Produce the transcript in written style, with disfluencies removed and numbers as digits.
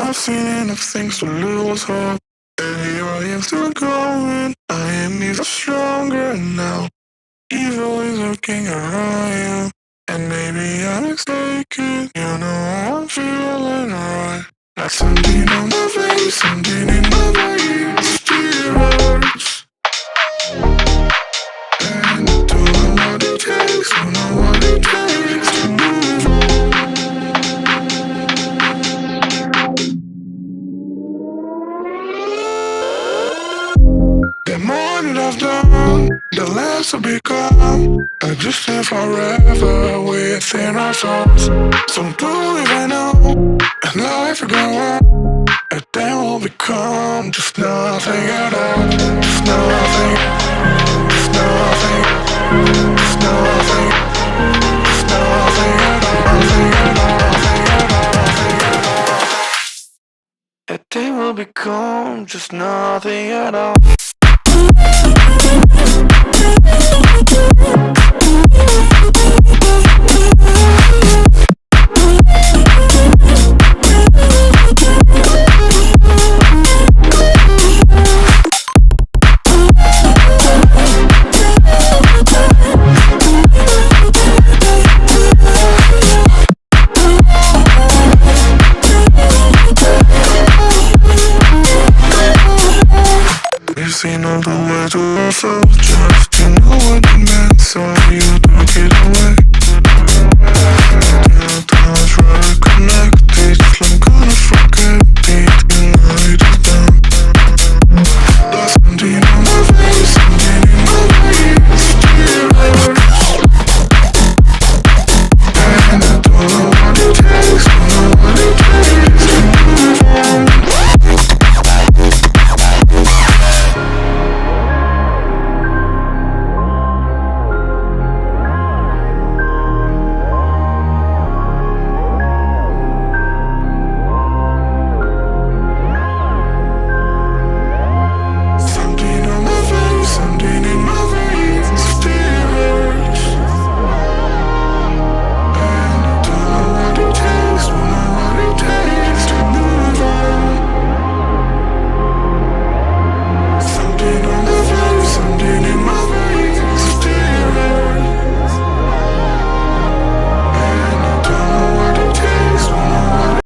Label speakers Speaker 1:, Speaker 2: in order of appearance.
Speaker 1: I've seen enough things to lose hope, and here I am still going. I am even stronger now. Evil is lurking around you, and maybe I'm mistaken. You know I'm feeling right, like something on my face, something in my veins still hurts. And I don't know what it takes, don't know what it takes to move on. The more that I've done, the less I become. I just live forever within our souls. Some do even know, and life will go on, and then we'll become just nothing at all. Just nothing, just nothing, just nothing, just nothing at all. Nothing at all, nothing at all, nothing at all. And then we'll become just nothing at all. We've seen all the way to ourselves, just to know what it meant, so you took it away.